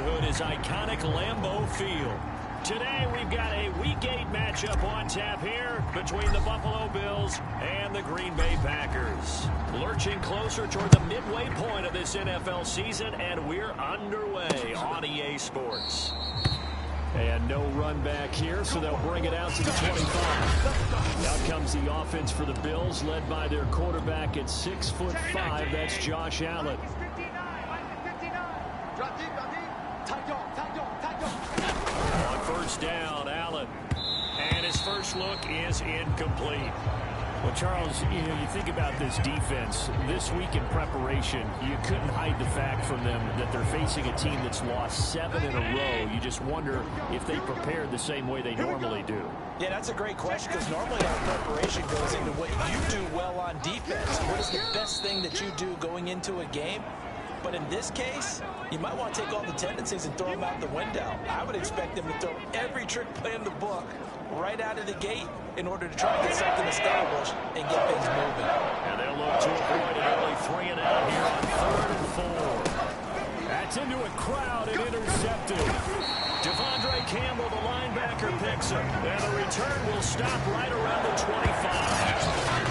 neighborhood is iconic Lambeau Field. Today we've got a Week 8 matchup on tap here between the Buffalo Bills and the Green Bay Packers. Lurching closer toward the midway point of this NFL season, and we're underway on EA Sports. And no run back here, so they'll bring it out to the 25. Out comes the offense for the Bills, led by their quarterback at 6'5". That's Josh Allen. On first down, Allen. And his first look is incomplete. Well, Charles, you think about this defense. This week in preparation, you couldn't hide the fact from them that they're facing a team that's lost 7 in a row. You just wonder if they prepared the same way they normally do. Yeah, that's a great question, because normally our preparation goes into what you do well on defense. What is the best thing that you do going into a game? But in this case, you might want to take all the tendencies and throw them out the window. I would expect them to throw every trick play in the book right out of the gate in order to try and get something established and get things moving. And they'll look to avoid an early 3 and out here on 3rd and 4. That's into a crowd and intercepted. Devondre Campbell, the linebacker, picks him. And the return will stop right around the 25.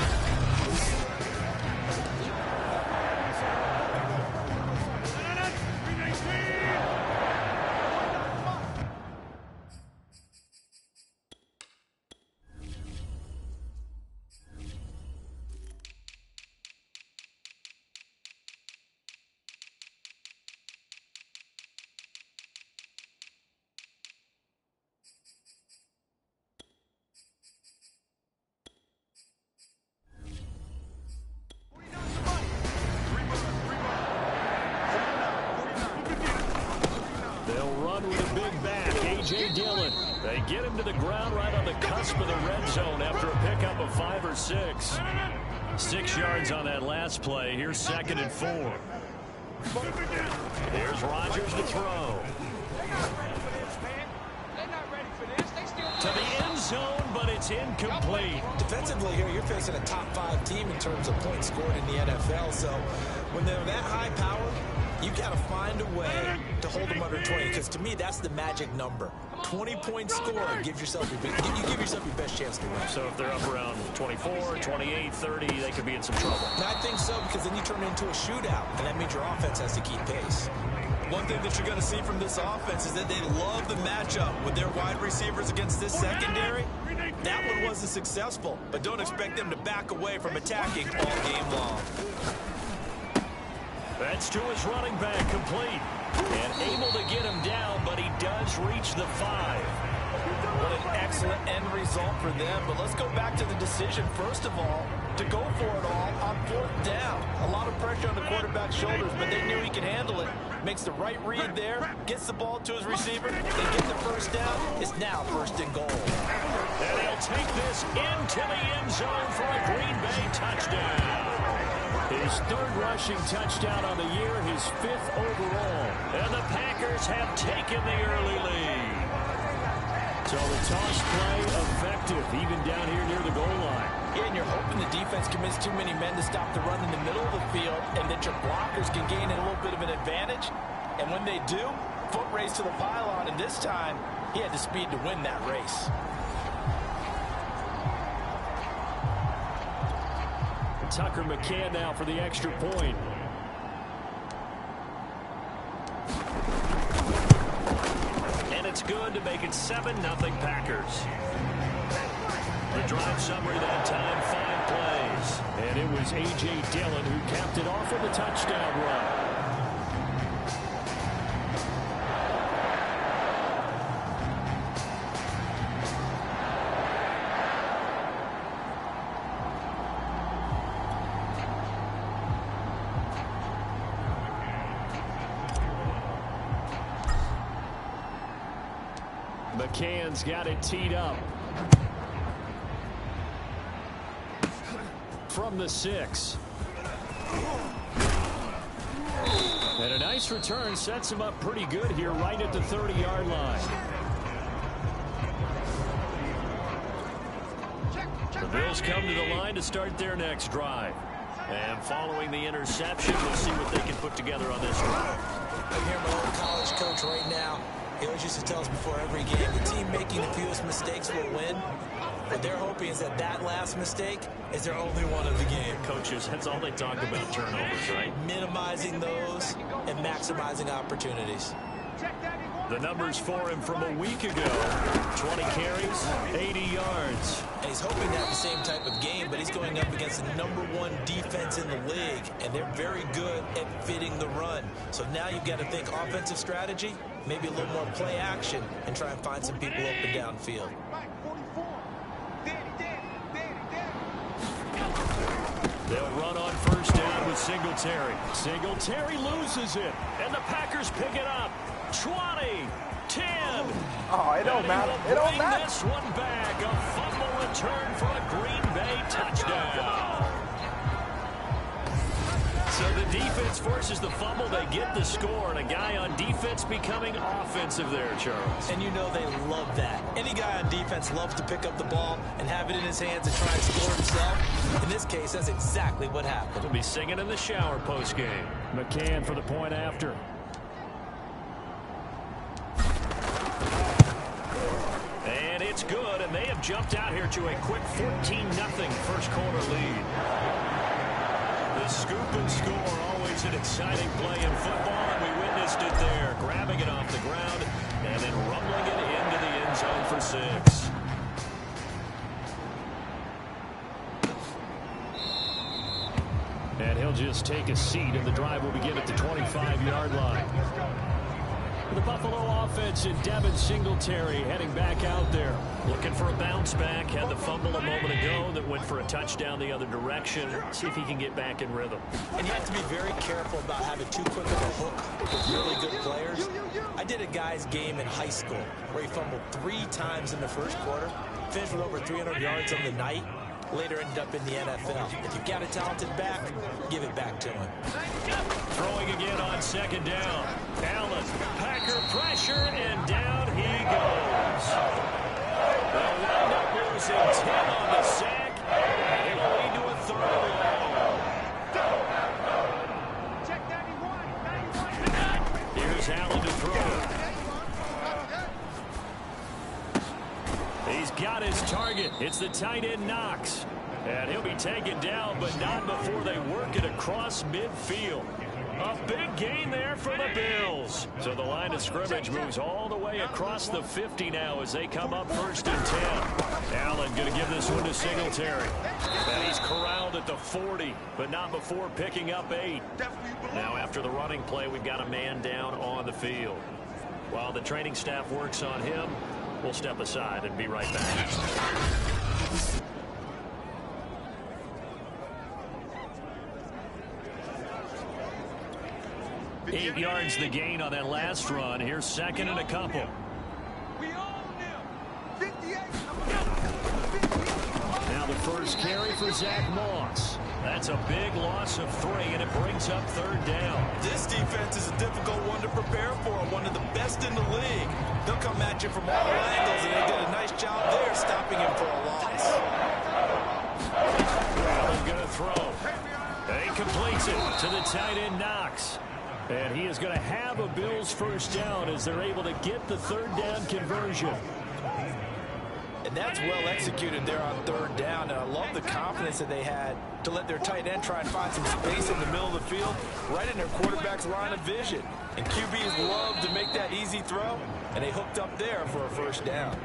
They get him to the ground right on the cusp of the red zone after a pickup of 5 or 6. 6 yards on that last play. Here's 2nd and 4. Here's Rodgers to throw. To the end zone, but it's incomplete. Defensively here, you're facing a top 5 team in terms of points scored in the NFL. So when they're that high powered, you got to find a way to hold them under 20, because to me, that's the magic number. 20-point score, you give yourself your best chance to win. So if they're up around 24, 28, 30, they could be in some trouble. And I think so, because then you turn it into a shootout, and that means your offense has to keep pace. One thing that you're going to see from this offense is that they love the matchup with their wide receivers against this secondary. That one wasn't successful, but don't expect them to back away from attacking all game long. That's to his running back, complete. And able to get him down, but he does reach the 5. What an excellent end result for them. But let's go back to the decision, first of all, to go for it all on 4th down. A lot of pressure on the quarterback's shoulders, but they knew he could handle it. Makes the right read there, gets the ball to his receiver. They get the first down. It's now 1st and goal. And he'll take this into the end zone for a Green Bay touchdown. His 3rd rushing touchdown on the year, his 5th overall. And the Packers have taken the early lead. So the toss play effective, even down here near the goal line. Yeah, and you're hoping the defense commits too many men to stop the run in the middle of the field, and that your blockers can gain a little bit of an advantage. And when they do, foot race to the pylon, and this time, he had the speed to win that race. Tucker McCann now for the extra point. And it's good to make it 7-0 Packers. The drive summary that time, 5 plays. And it was A.J. Dillon who capped it off with a touchdown run. McCann's got it teed up. From the 6. And a nice return sets him up pretty good here right at the 30-yard line. The Bills come to the line to start their next drive. And following the interception, we'll see what they can put together on this drive. I hear my old college coach right now. He always used to tell us before every game, the team making the fewest mistakes will win. What they're hoping is that that last mistake is their only one of the game. Coaches, that's all they talk about, turnovers, right? Minimizing those and maximizing opportunities. The numbers for him from a week ago: 20 carries, 80 yards. And he's hoping to have the same type of game, but he's going up against the #1 defense in the league, and they're very good at fitting the run. So now you've got to think offensive strategy, maybe a little more play action, and try and find some people open downfield. They'll run on first down with Singletary. Singletary loses it, and the Packers pick it up. 20, 10. Oh, it don't matter. It don't matter. This one back. A fumble return for a Green Bay touchdown. So the defense forces the fumble. They get the score, and a guy on defense becoming offensive there, Charles. And you know they love that. Any guy on defense loves to pick up the ball and have it in his hands and try and score himself. In this case, that's exactly what happened. He'll be singing in the shower post-game. McCann for the point after. And it's good, and they have jumped out here to a quick 14-0 first quarter lead. The scoop and score, always an exciting play in football, and we witnessed it there, grabbing it off the ground and then rumbling it into the end zone for 6. And he'll just take a seat, and the drive will begin at the 25-yard line. The Buffalo offense and Devin Singletary heading back out there. Looking for a bounce back. Had the fumble a moment ago that went for a touchdown the other direction. See if he can get back in rhythm. And you have to be very careful about having too quick of a hook with really good players. I did a guy's game in high school where he fumbled 3 times in the first quarter, finished with over 300 yards on the night, later ended up in the NFL. If you've got a talented back, give it back to him. Throwing again on second down. Allen, Packer pressure, and down he goes. They'll wind up losing 10 on the sack. It'll lead to a 3rd and long. Here's Allen to throw. He's got his target. It's the tight end Knox. And he'll be taken down, but not before they work it across midfield. A big gain there for the Bills. So the line of scrimmage moves all the way across the 50 now as they come up 1st and 10. Allen going to give this one to Singletary. And he's corralled at the 40, but not before picking up 8. Now after the running play, we've got a man down on the field. While the training staff works on him, we'll step aside and be right back. 8 yards the gain on that last run. Here's 2nd and a couple. Now the first carry for Zach Moss. That's a big loss of 3, and it brings up 3rd down. This defense is a difficult one to prepare for, one of the best in the league. They'll come at you from all angles, and they did a nice job there stopping him for a loss. Allen going to throw. And he completes it to the tight end Knox. And he is going to have a Bills first down as they're able to get the 3rd down conversion. And that's well executed there on 3rd down. And I love the confidence that they had to let their tight end try and find some space in the middle of the field, right in their quarterback's line of vision. And QBs love to make that easy throw, and they hooked up there for a first down.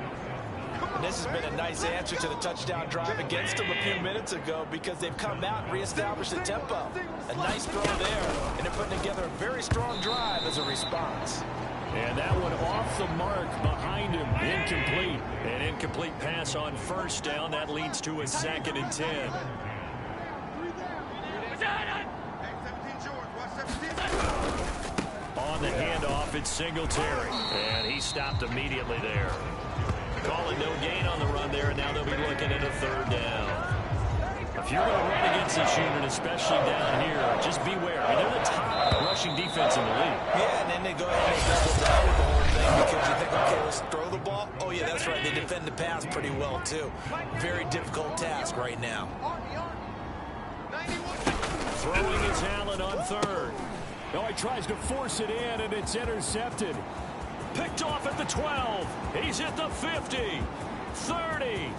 And this has been a nice answer to the touchdown drive against them a few minutes ago because they've come out and reestablished the tempo. A nice throw there, and they're putting together a very strong drive as a response. And that one off the mark behind him, incomplete. An incomplete pass on first down. That leads to a 2nd and 10. On the handoff, it's Singletary. And he stopped immediately there. Calling no gain on the run there, and now they'll be looking at a 3rd down. If you're going to run against this unit, especially down here, just beware. I mean, they're the top rushing defense in the league. Yeah, and then they go ahead and double down with the whole thing because you think, okay, let's throw the ball. Oh, yeah, that's right. They defend the pass pretty well, too. Very difficult task right now. Throwing is Allen on 3rd. Oh, he tries to force it in, and it's intercepted. Picked off at the 12. He's at the 50. 30.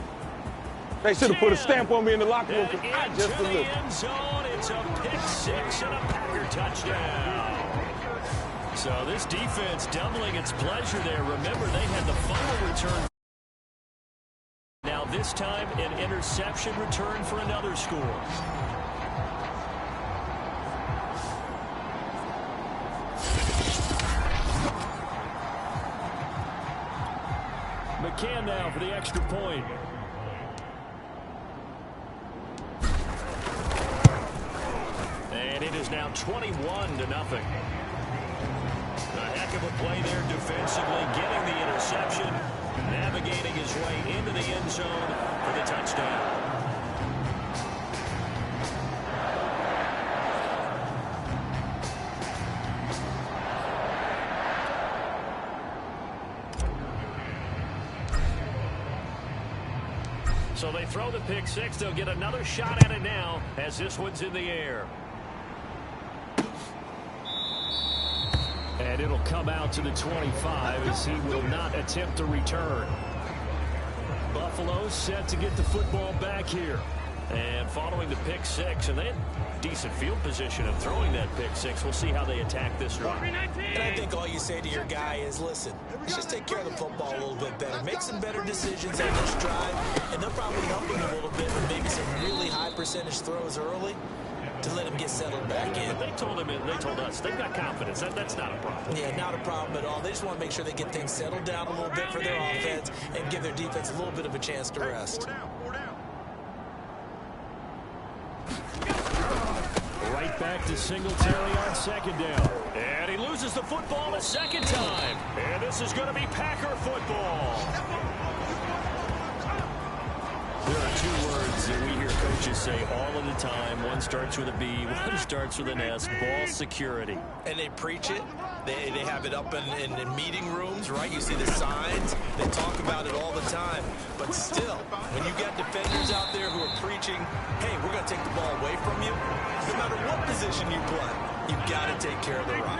They should have put a stamp on me in the locker room because I Into just the delivered. end zone. It's a pick six and a Packer touchdown. So this defense doubling its pleasure there. Remember, they had the fumble return. Now this time, an interception return for another score. McCann now for the extra point. And it is now 21-0. A heck of a play there defensively, getting the interception, navigating his way into the end zone for the touchdown. So they throw the pick six. They'll get another shot at it now as this one's in the air. And it'll come out to the 25 as he will not attempt to return. Buffalo set to get the football back here. And following the pick six, and they had decent field position of throwing that pick six. We'll see how they attack this drive. And I think all you say to your guy is, listen, let's just take care of the football a little bit better. Make some better decisions on this drive, and they'll probably help him a little bit with maybe some really high percentage throws early to let him get settled back in. But they told him, they told us, they've got confidence. That's not a problem. Yeah, not a problem at all. They just want to make sure they get things settled down a little bit for their offense and give their defense a little bit of a chance to rest. Right back to Singletary on second down. And he loses the football a second time. And this is going to be Packer football. There are two words that we hear coaches say all of the time. One starts with a B, one starts with an S. Ball security. And they preach it. They have it up in meeting rooms, right? You see the signs. They talk about it all the time. But still, when you got defenders out there who are preaching, hey, we're going to take the ball away from you, no matter what position you play, you've got to take care of the rock.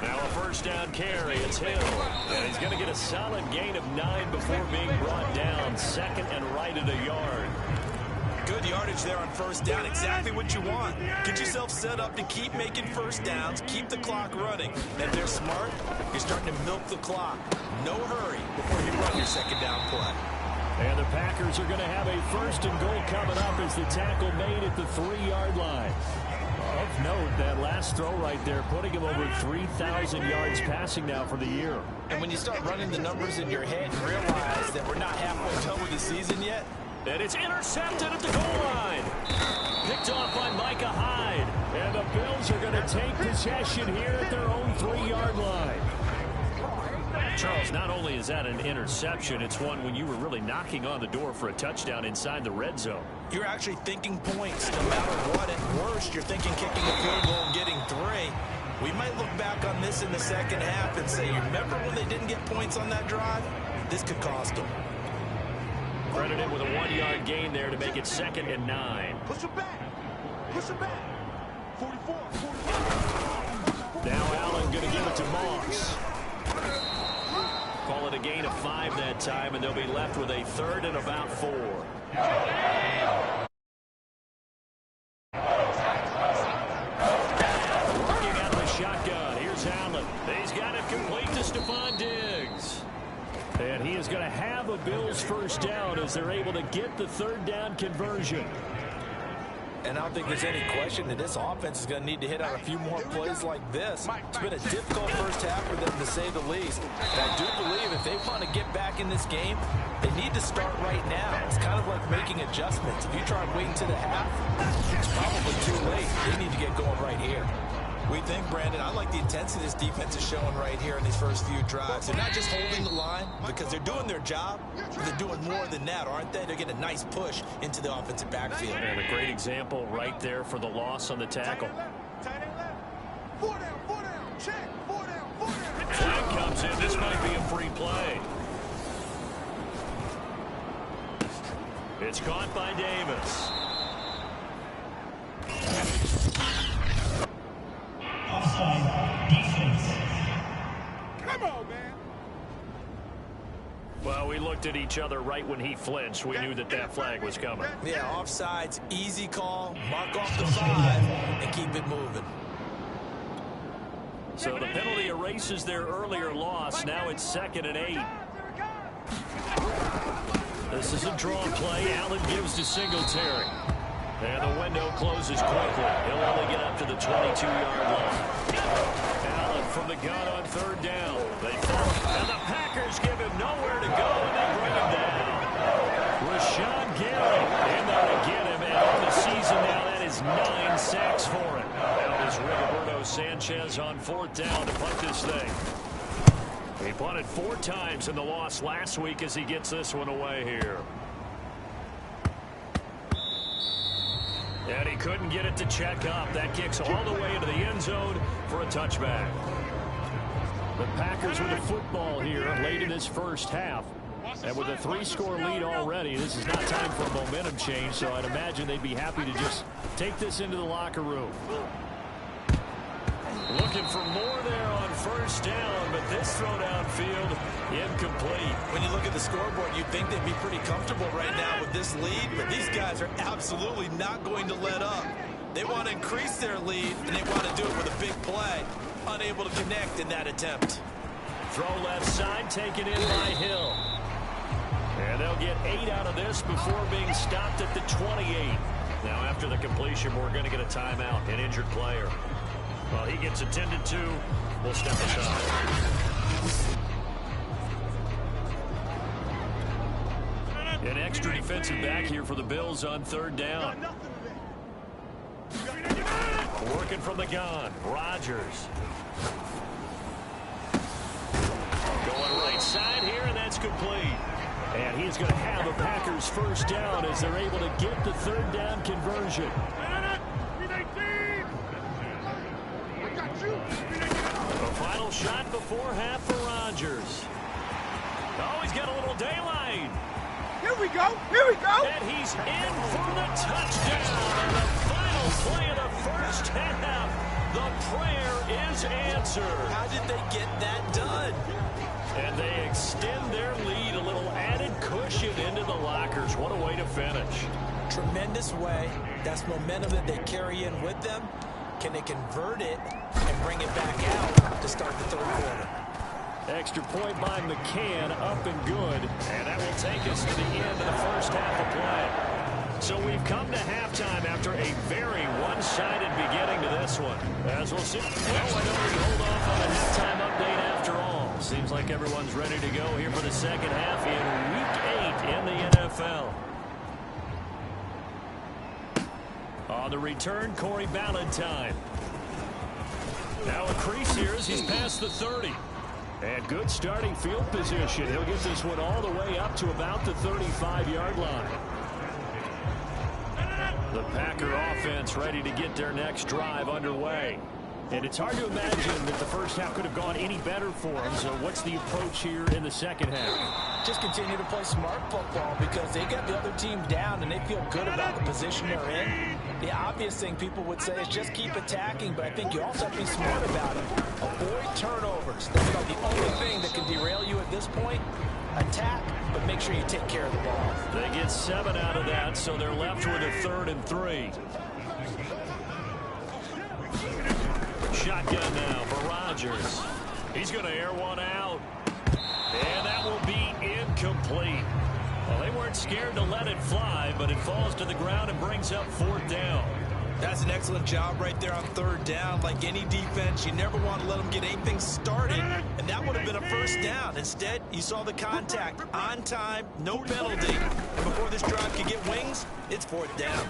Now a first down carry. It's Hill. And he's going to get a solid gain of 9 before being brought down. Second and right at a yard. Good yardage there on first down. Exactly what you want. Get yourself set up to keep making first downs, keep the clock running. And if they're smart, you're starting to milk the clock. No hurry before you run your second down play. And the Packers are going to have a first and goal coming up as the tackle made at the 3-yard line. Of note, that last throw right there, putting him over 3,000 yards passing now for the year. And when you start running the numbers in your head and realize that we're not halfway done with the season yet, and it's intercepted at the goal line. Picked off by Micah Hyde. And the Bills are going to take possession here at their own 3-yard line. Charles, not only is that an interception, it's one when you were really knocking on the door for a touchdown inside the red zone. You're actually thinking points no matter what. At worst, you're thinking kicking a field goal and getting 3. We might look back on this in the second half and say, you remember when they didn't get points on that drive? This could cost them. Credited with a 1-yard gain there to make it 2nd and 9. Push him back. Push him back. 44. Now Allen going to give it to Moss. Call it a gain of 5 that time, and they'll be left with a 3rd and about 4. Working out of the shotgun. Here's Allen. He's got it complete to Stephon Diggs. And he is going to have a Bills first down as they're able to get the 3rd down conversion. And I don't think there's any question that this offense is going to need to hit on a few more plays like this. It's been a difficult first half for them, to say the least. But I do believe if they want to get back in this game, they need to start right now. It's kind of like making adjustments. If you try and wait until the half, it's probably too late. They need to get going right here. We think, Brandon, I like the intensity this defense is showing right here in these first few drives. They're not just holding the line because they're doing their job, but they're doing more than that, aren't they? They're getting a nice push into the offensive backfield. And a great example right there for the loss on the tackle. Tight end left. 4 down, check. 4 down. Flag comes in. This might be a free play. It's caught by Davis. Offside defense. Come on, man. Well, we looked at each other right when he flinched. We knew that that flag was coming. Yeah, offsides, easy call. Mark off the 5 and keep it moving. So the penalty erases their earlier loss. Now it's 2nd and 8. This is a draw play. Allen gives to Singletary. And the window closes quickly. He'll only get up to the 22-yard line. Allen from the gun on 3rd down. They fall. And the Packers give him nowhere to go, and they bring him down. Rashawn Gary in there to get him. And on the season now, that is 9 sacks for him. Now is Rigoberto Sanchez on 4th down to punt this thing. He punted 4 times in the loss last week as he gets this one away here. And he couldn't get it to check up. That kicks all the way into the end zone for a touchback. The Packers with the football here late in this first half. And with a 3-score lead already, this is not time for a momentum change, so I'd imagine they'd be happy to just take this into the locker room. Looking for more there on 1st down, but this throw downfield incomplete. When you look at the scoreboard, you'd think they'd be pretty comfortable right now with this lead, but these guys are absolutely not going to let up. They want to increase their lead, and they want to do it with a big play. Unable to connect in that attempt. Throw left side, taken in by Hill. And they'll get 8 out of this before being stopped at the 28. Now after the completion, we're going to get a timeout, an injured player. Well, he gets attended to. We'll step aside. An extra defensive back here for the Bills on 3rd down. Working from the gun. Rodgers. Going right side here, and that's complete. And he's going to have the Packers 1st down as they're able to get the 3rd down conversion. The final shot before half for Rodgers. Oh, he's got a little daylight. Here we go. Here we go. And he's in for the touchdown. And the final play of the first half. The prayer is answered. How did they get that done? And they extend their lead, a little added cushion into the lockers. What a way to finish. Tremendous way. That's momentum that they carry in with them. Can they convert it and bring it back out to start the 3rd quarter? Extra point by McCann, up and good. And that will take us to the end of the first half of play. So we've come to halftime after a very one-sided beginning to this one. As we'll see. No, I know we hold off on the halftime update after all. Seems like everyone's ready to go here for the second half in Week 8 in the NFL. On the return, Corey Ballantyne. Now a crease here as he's past the 30. And good starting field position. He'll get this one all the way up to about the 35-yard line. The Packer offense ready to get their next drive underway. And it's hard to imagine that the first half could have gone any better for them. So what's the approach here in the second half? Just continue to play smart football because they got the other team down and they feel good about the position they're in. The obvious thing people would say is just keep attacking, but I think you also have to be smart about it. Avoid turnovers. That's about the only thing that can derail you at this point. Attack, but make sure you take care of the ball. They get 7 out of that, so they're left with a 3rd and 3. Shotgun now for Rodgers. He's going to air one out. And that will be incomplete. Well, they weren't scared to let it fly, but it falls to the ground and brings up 4th down. That's an excellent job right there on 3rd down. Like any defense, you never want to let them get anything started, and that would have been a 1st down. Instead, you saw the contact on time, no penalty, and before this drive could get wings, it's 4th down.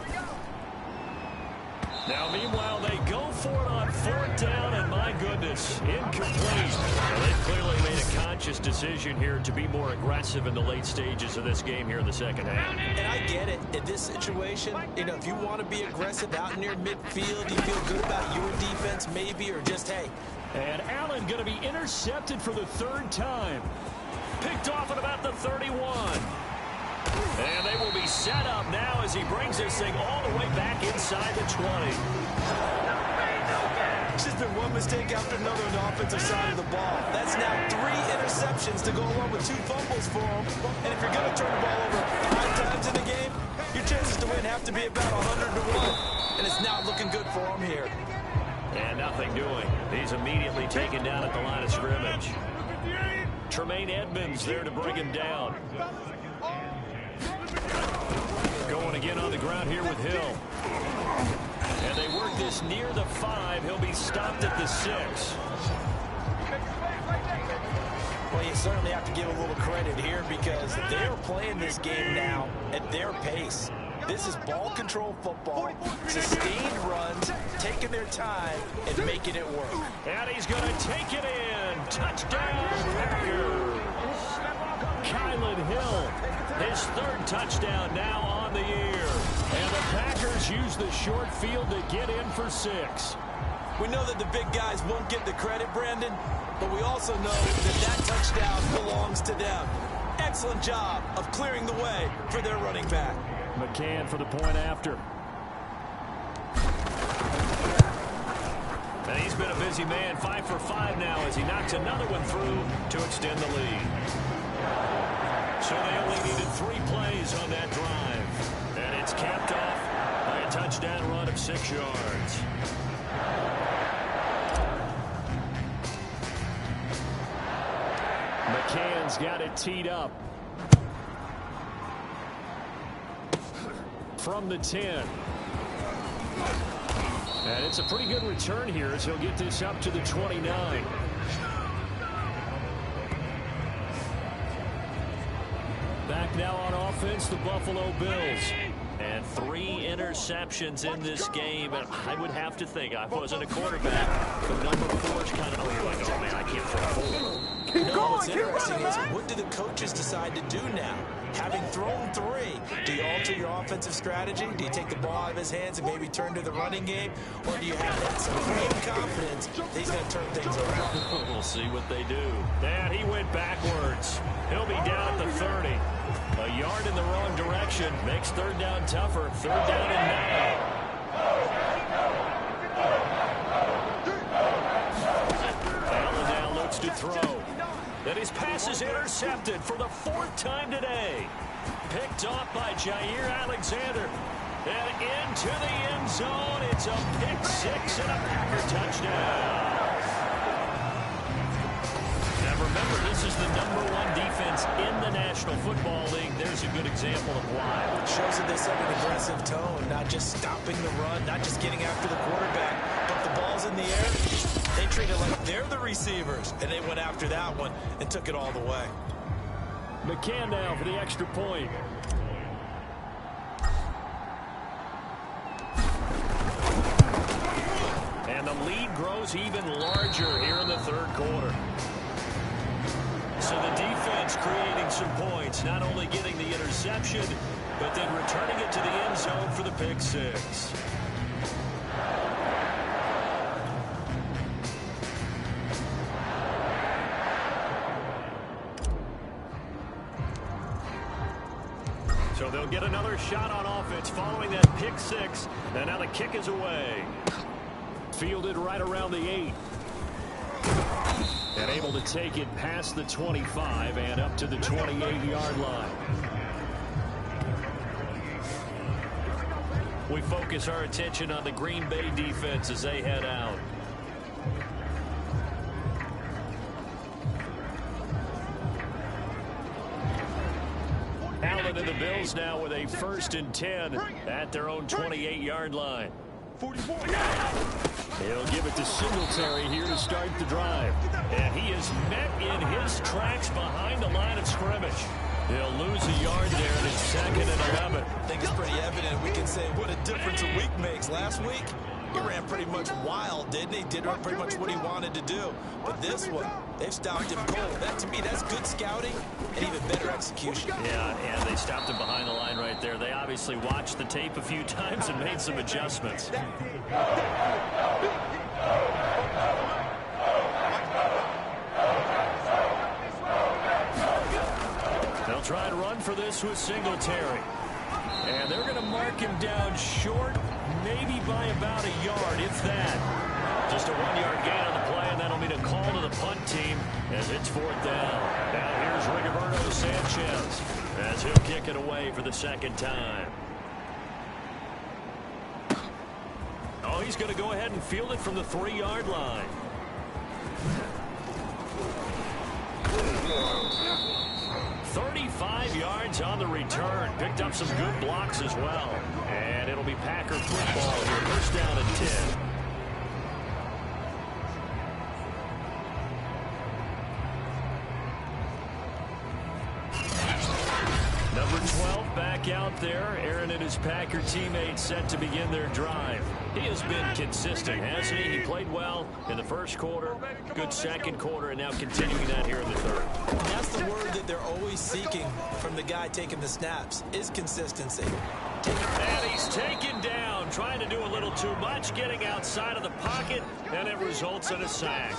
Now, meanwhile, they go for it on 4th down, and my goodness, incomplete. Well, they've clearly made a conscious decision here to be more aggressive in the late stages of this game here in the second half. And I get it. In this situation, you know, if you want to be aggressive out near midfield, you feel good about your defense maybe, or just, hey. And Allen going to be intercepted for the 3rd time. Picked off at about the 31. And they will be set up now as he brings this thing all the way back inside the 20. It's just been one mistake after another on the offensive side of the ball. That's now 3 interceptions to go along with 2 fumbles for him. And if you're going to turn the ball over 5 times in the game, your chances to win have to be about 100 to 1. And it's not looking good for him here. And nothing doing. He's immediately taken down at the line of scrimmage. Tremaine Edmonds there to bring him down. Going again on the ground here with Hill. And they work this near the 5. He'll be stopped at the 6. Well, you certainly have to give a little credit here because they're playing this game now at their pace. This is ball control football, sustained runs, taking their time and making it work. And he's going to take it in. Touchdown, Packers. Kylan Hill, his 3rd touchdown now on the year. And the Packers use the short field to get in for 6. We know that the big guys won't get the credit, Brandon, but we also know that that touchdown belongs to them. Excellent job of clearing the way for their running back. McCann for the point after. And he's been a busy man, 5 for 5 now as he knocks another one through to extend the lead. So they only needed 3 plays on that drive. And it's capped off by a touchdown run of 6 yards. McCann's got it teed up. From the 10. And it's a pretty good return here as he'll get this up to the 29. Back now on offense, the Buffalo Bills. And 3 interceptions in this game. And I would have to think, I wasn't a quarterback, but number 4 is kind of like, oh man, I can't throw 4. What's interesting is, what do the coaches decide to do now? Having thrown 3, do you alter your offensive strategy? Do you take the ball out of his hands and maybe turn to the running game? Or do you have that supreme confidence that he's going to turn things around? We'll see what they do. And he went backwards. He'll be down at the 30. A yard in the wrong direction makes 3rd down tougher. 3rd down and 9. Allen now looks to throw. And his pass is intercepted for the 4th time today. Picked off by Jair Alexander. And into the end zone. It's a pick 6 and a Packer touchdown. Now remember, this is the #1 defense in the National Football League. There's a good example of why. It shows that they set an aggressive tone, not just stopping the run, not just getting after the quarterback, but the ball's in the air. They treat it like they're the receivers, and they went after that one and took it all the way. McCann now for the extra point. And the lead grows even larger here in the 3rd quarter. So the defense creating some points, not only getting the interception, but then returning it to the end zone for the pick 6. So they'll get another shot on offense following that pick 6. And now the kick is away. Fielded right around the 8. And able to take it past the 25 and up to the 28-yard line. We focus our attention on the Green Bay defense as they head out. Allen and the Bills now with a 1st and 10 at their own 28-yard line. He'll give it to Singletary here to start the drive. And he is met in his tracks behind the line of scrimmage. He'll lose a yard there, and it's 2nd and 11. I think it's pretty evident. We can say what a difference a week makes. Last week, he ran pretty much wild, didn't he? Did pretty much what he wanted to do. But this one, they've stopped him cold. That, to me, that's good scouting and even better execution. Yeah, and they stopped him behind the line right there. They obviously watched the tape a few times and made some adjustments. They'll try and run for this with Singletary. And they're going to mark him down short, maybe by about a yard, if that. Just a 1-yard gain on the play, and that'll mean a call to the punt team as it's 4th down. Now here's Rigoberto Sanchez as he'll kick it away for the 2nd time. Oh, he's going to go ahead and field it from the 3-yard line. "35 yards on the return. Picked up some good blocks as well. And it'll be Packer football here. 1st down and 10. Number 12 back out there. Aaron and his Packer teammates set to begin their drive. He has been consistent, hasn't he? He played well in the 1st quarter, good 2nd quarter, and now continuing that here in the 3rd. And that's the word that they're always seeking from the guy taking the snaps, is consistency. And he's taken down, trying to do a little too much, getting outside of the pocket, and it results in a sack.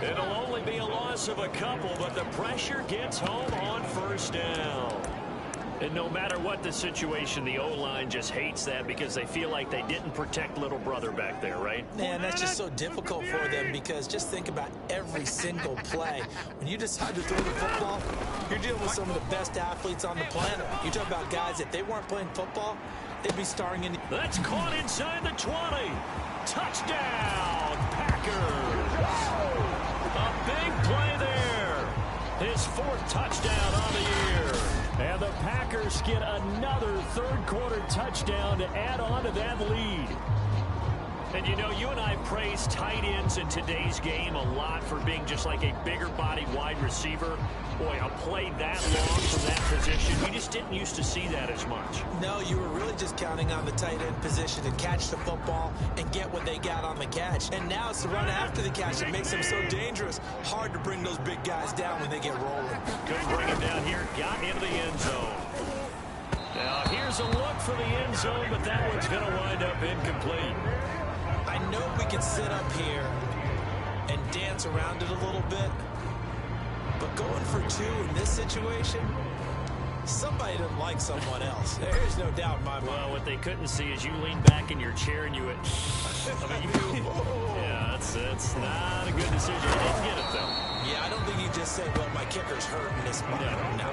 It'll only be a loss of a couple, but the pressure gets home on 1st down. And no matter what the situation, the O-line just hates that because they feel like they didn't protect little brother back there, right? Man, that's just so difficult for them because just think about every single play. When you decide to throw the football, you're dealing with some of the best athletes on the planet. You talk about guys, if they weren't playing football, they'd be starring in. That's caught inside the 20. Touchdown, Packers. A big play there. His 4th touchdown on the year. And the Packers get another 3rd quarter touchdown to add on to that lead. And you know, you and I praise tight ends in today's game a lot for being just like a bigger body wide receiver. Boy, a play that long from that position, you just didn't used to see that as much. No, you were really just counting on the tight end position to catch the football and get what they got on the catch. And now it's the run after the catch that makes them so dangerous. Hard to bring those big guys down when they get rolling. Couldn't bring him down here, got into the end zone. Now here's a look for the end zone, but that one's going to wind up incomplete. I know we can sit up here and dance around it a little bit, but going for 2 in this situation, somebody doesn't like someone else. There's no doubt in my mind. Well, what they couldn't see is you lean back in your chair and you went, yeah, that's not a good decision. He didn't get it, though. Yeah, I don't think he just said, well, my kicker's hurting this spot. No.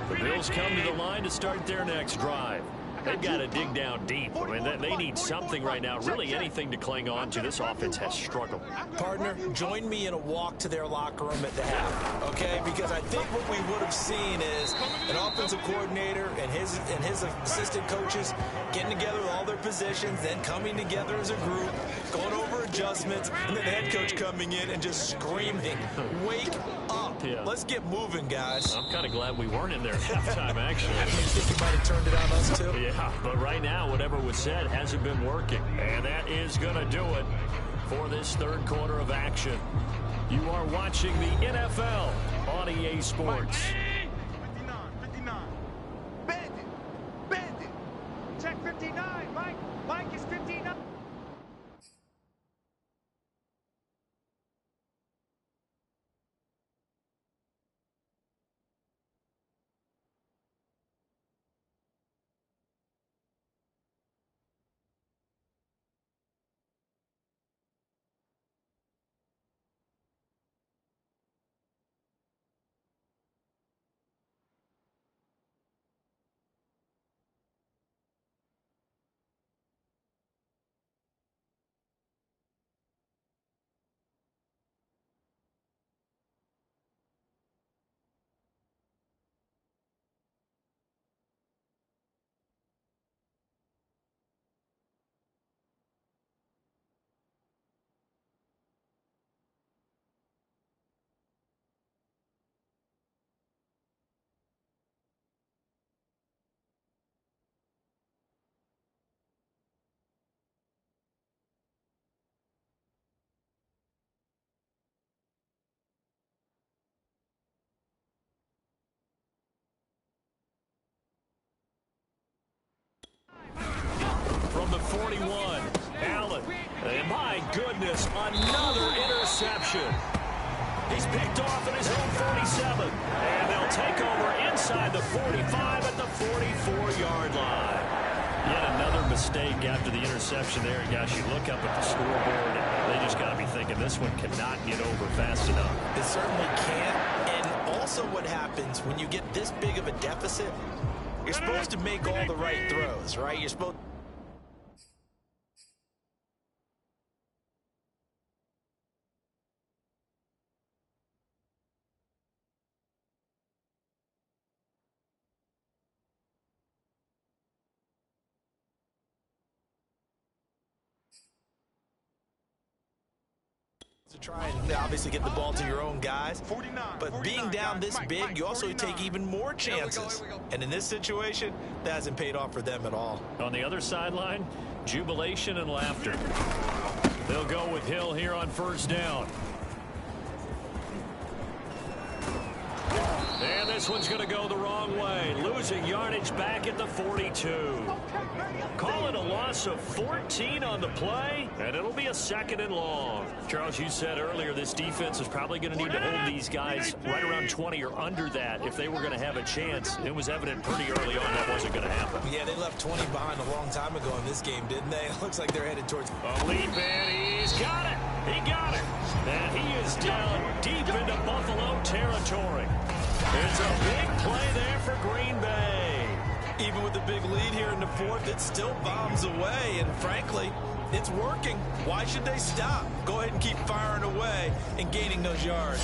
The Bills come to the line to start their next drive. They've got to dig down deep. I mean, they need something right now, really anything to cling on to. This offense has struggled. Partner, join me in a walk to their locker room at the half, okay? Because I think what we would have seen is an offensive coordinator and his assistant coaches getting together with all their positions, then coming together as a group, going over adjustments, and then the head coach coming in and just screaming, wake up. Yeah. Let's get moving, guys. I'm kind of glad we weren't in there at halftime, actually. You think you might have turned it on us, too? Yeah, but right now, whatever was said hasn't been working. And that is going to do it for this 3rd quarter of action. You are watching the NFL on EA Sports. 59. Bandit. Check 59. Mike is 59. my goodness, another interception. He's picked off at his own 47. And they'll take over inside the 45 at the 44-yard line. Yet another mistake after the interception there. And gosh, you look up at the scoreboard, they just got to be thinking this one cannot get over fast enough. It certainly can't. And also what happens when you get this big of a deficit, you're supposed to make all the right throws, right? You're supposed to try and obviously get the ball to your own guys. But being down this big, you also take even more chances. And in this situation, that hasn't paid off for them at all. On the other sideline, jubilation and laughter. They'll go with Hill here on first down. And this one's going to go the wrong way. Losing yardage back at the 42. Call it a loss of 14 on the play, and it'll be a 2nd and long. Charles, you said earlier this defense is probably going to need to hold these guys right around 20 or under that if they were going to have a chance. It was evident pretty early on that wasn't going to happen. Yeah, they left 20 behind a long time ago in this game, didn't they? It looks like they're headed towards a lead man. He's got it. He got it. And he is down deep into Buffalo territory. It's a big play there for Green Bay. Even with the big lead here in the 4th, it still bombs away, and frankly, it's working. Why should they stop? Go ahead and keep firing away and gaining those yards.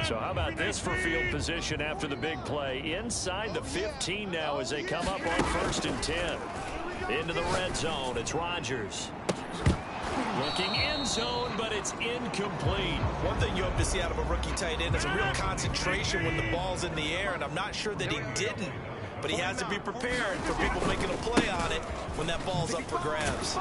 So how about this for field position after the big play? Inside the 15 now as they come up on 1st and 10. Into the red zone, it's Rodgers. Looking end zone, but it's incomplete. One thing you hope to see out of a rookie tight end is a real concentration when the ball's in the air, and I'm not sure that he didn't. But he has to be prepared for people making a play on it when that ball's up for grabs.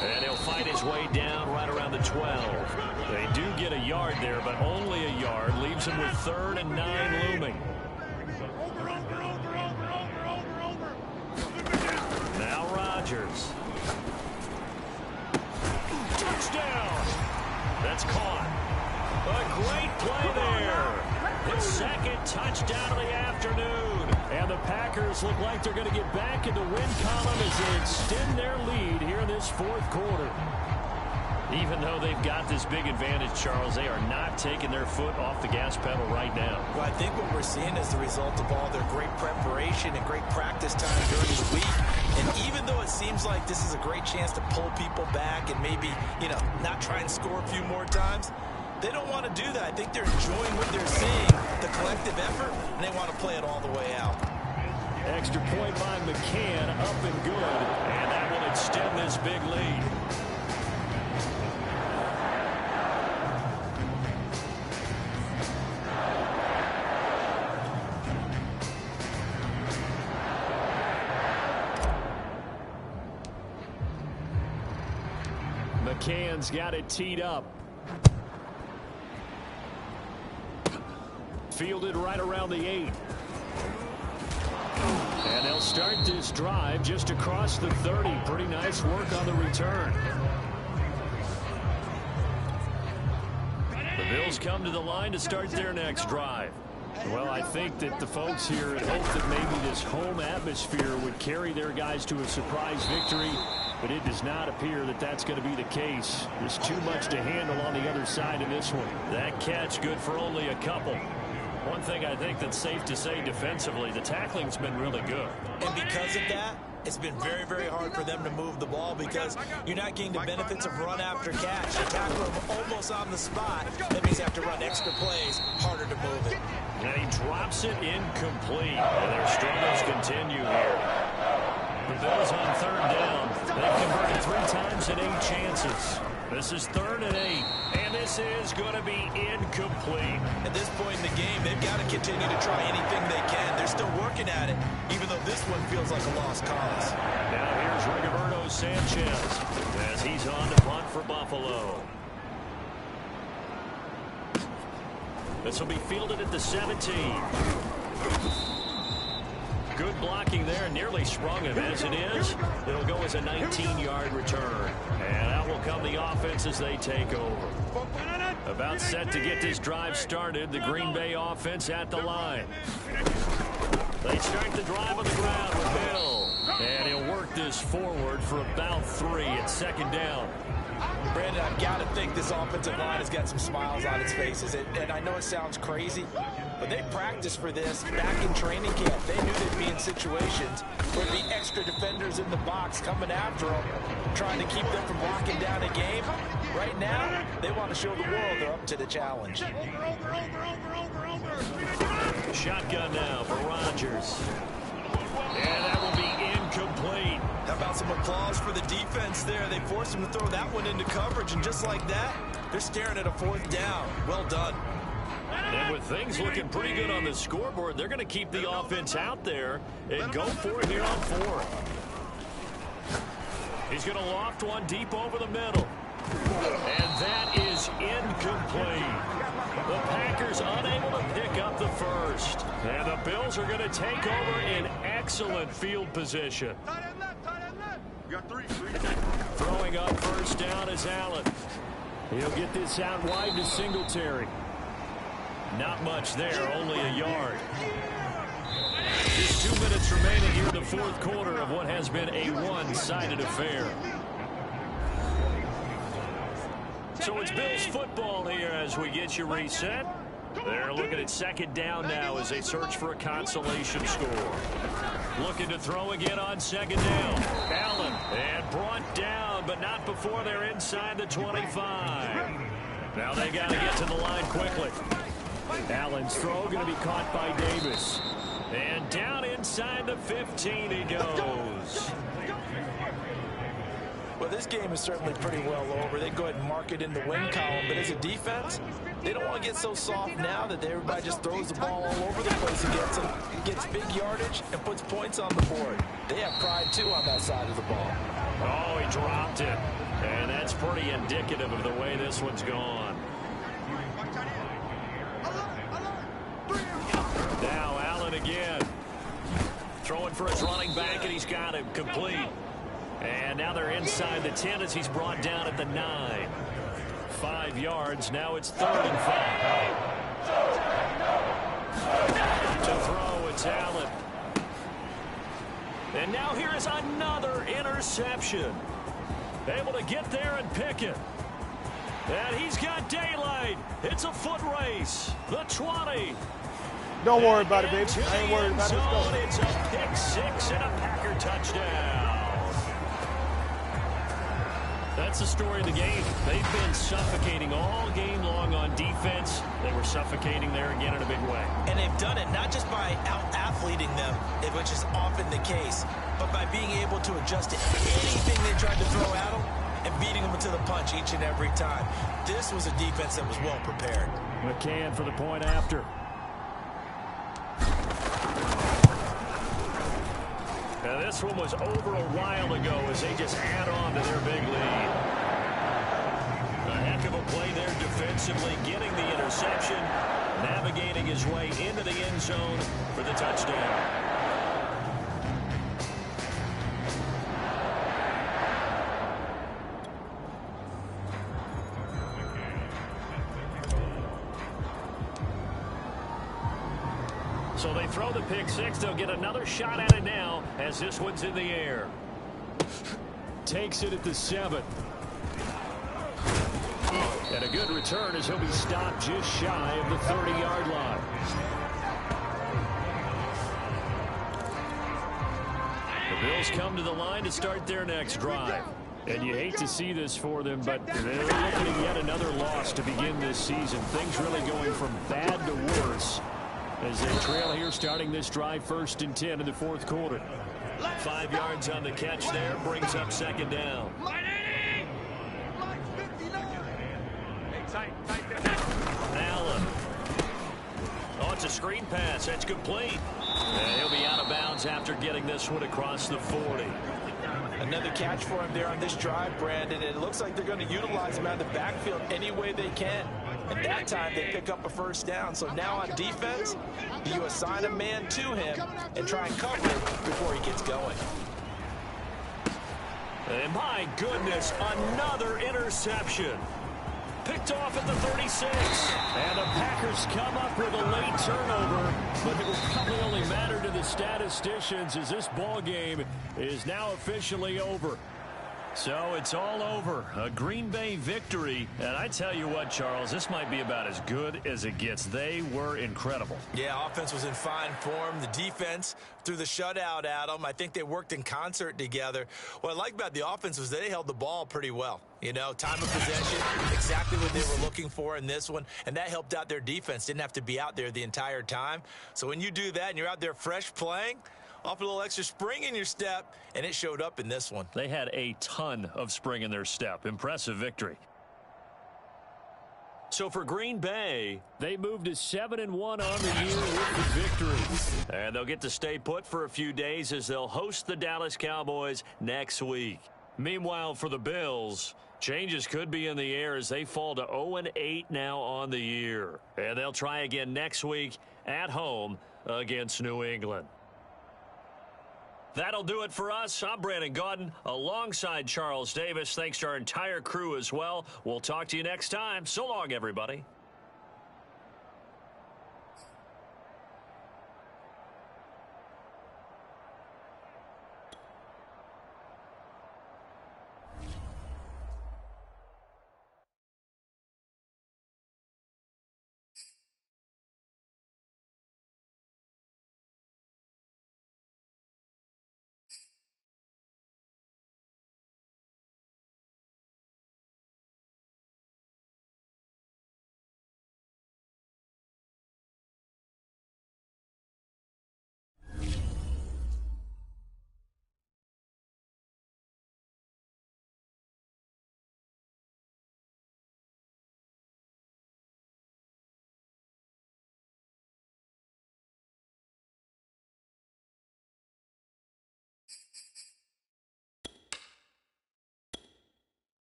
And he'll fight his way down right around the 12. They do get a yard there, but only a yard. Leaves him with 3rd and 9 looming. Now Rodgers. Touchdown. That's caught. A great play there. His 2nd touchdown of the afternoon. And the Packers look like they're going to get back in the win column as they extend their lead here in this 4th quarter. Even though they've got this big advantage, Charles, they are not taking their foot off the gas pedal right now. Well, I think what we're seeing is the result of all their great preparation and great practice time during the week. And even though it seems like this is a great chance to pull people back and maybe, not try and score a few more times, they don't want to do that. I think they're enjoying what they're seeing, the collective effort, and they want to play it all the way out. Extra point by McCann, up and good. And that will extend this big lead. McCann's got it teed up. Fielded right around the 8. And they'll start this drive just across the 30. Pretty nice work on the return. The Bills come to the line to start their next drive. Well, I think that the folks here had hoped that maybe this home atmosphere would carry their guys to a surprise victory, but it does not appear that that's going to be the case. There's too much to handle on the other side in this one. That catch good for only a couple. One thing I think that's safe to say defensively, the tackling's been really good. And because of that, it's been very, very hard for them to move the ball because you're not getting the benefits of run after catch. You tackle them almost on the spot. That means you have to run extra plays, harder to move it. And he drops it incomplete. And their struggles continue here. The Bills on 3rd down. They've converted 3 times and 8 chances. This is 3rd and 8. And this is going to be incomplete. At this point in the game, they've got to continue to try anything they can. They're still working at it, even though this one feels like a lost cause. Now here's Rigoberto Sanchez as he's on to punt for Buffalo. This will be fielded at the 17. Good blocking there, nearly sprung him. As it is, it'll go as a 19-yard return. And out will come the offense as they take over. About set to get this drive started, the Green Bay offense at the line. They start the drive on the ground with Hill. And he'll work this forward for about 3 at second down. Brandon, I've got to think this offensive line has got some smiles on its faces. And I know it sounds crazy, but they practiced for this back in training camp. They knew they'd be in situations where there'd be extra defenders in the box coming after them, trying to keep them from locking down a game. Right now, they want to show the world they're up to the challenge. Shotgun now for Rodgers. And that will be incomplete. How about some applause for the defense there? They forced him to throw that one into coverage, and just like that, they're staring at a 4th down. Well done. And with things looking pretty good on the scoreboard, they're going to keep the offense out there and go for it here on 4th. He's going to loft one deep over the middle. And that is incomplete. The Packers unable to pick up the first. And the Bills are going to take over in excellent field position. Throwing up first down is Allen. He'll get this out wide to Singletary. Not much there, only a yard. Just 2 minutes remaining here in the 4th quarter of what has been a one-sided affair. So it's Bills football here as we get you reset. They're looking at second down now as they search for a consolation score. Looking to throw again on second down. Allen, and brought down, but not before they're inside the 25. Now they got to get to the line quickly. Allen's throw going to be caught by Davis. And down inside the 15 he goes. Well, this game is certainly pretty well over. They go ahead and mark it in the win column. But as a defense, they don't want to get so soft now that everybody just throws the ball all over the place against them, gets big yardage, and puts points on the board. They have pride, too, on that side of the ball. Oh, he dropped it. And that's pretty indicative of the way this one's gone. Now Allen again. Throwing for his running back, and he's got him complete. And now they're inside the 10 as he's brought down at the 9. 5 yards. Now it's 3rd and 5. To throw, it's Allen. And now here is another interception. Able to get there and pick it. And he's got daylight. It's a foot race. The 20. Don't worry about it, baby. I ain't worried about it. Let's go. It's a pick 6 and a Packer touchdown. That's the story of the game. They've been suffocating all game long on defense. They were suffocating there again in a big way. And they've done it not just by out-athleting them, which is often the case, but by being able to adjust to anything they tried to throw at them and beating them to the punch each and every time. This was a defense that was well prepared. McCann for the point after. Now this one was over a while ago as they just add on to their big lead. A heck of a play there defensively, getting the interception, navigating his way into the end zone for the touchdown. So they throw the pick 6. They'll get another shot at it now as this one's in the air. Takes it at the 7. And a good return as he'll be stopped just shy of the 30-yard line. The Bills come to the line to start their next drive. And you hate to see this for them, but they're looking at yet another loss to begin this season. Things really going from bad to worse as they trail here starting this drive 1st and 10 in the 4th quarter. 5 yards on the catch there, brings up second down. Allen. Oh, it's a screen pass. That's complete. And he'll be out of bounds after getting this one across the 40. Another catch for him there on this drive, Brandon. It looks like they're going to utilize him out of the backfield any way they can. And that time they pick up a first down. So now on defense, you assign a man to him and try and cover him before he gets going. And my goodness, another interception. Picked off at the 36. And the Packers come up with a late turnover, but it will probably only matter to the statisticians as this ball game is now officially over. So it's all over. A Green Bay victory. And I tell you what, Charles, this might be about as good as it gets. They were incredible. Yeah, offense was in fine form. The defense threw the shutout at them. I think they worked in concert together. What I like about the offense was they held the ball pretty well. You know, time of possession, exactly what they were looking for in this one. And that helped out their defense. Didn't have to be out there the entire time. So when you do that and you're out there fresh playing, off a little extra spring in your step, and it showed up in this one. They had a ton of spring in their step. Impressive victory. So for Green Bay, they moved to 7-1 on the year with the victory. And they'll get to stay put for a few days as they'll host the Dallas Cowboys next week. Meanwhile, for the Bills, changes could be in the air as they fall to 0-8 now on the year. And they'll try again next week at home against New England. That'll do it for us. I'm Brandon Gaudin alongside Charles Davis. Thanks to our entire crew as well. We'll talk to you next time. So long, everybody.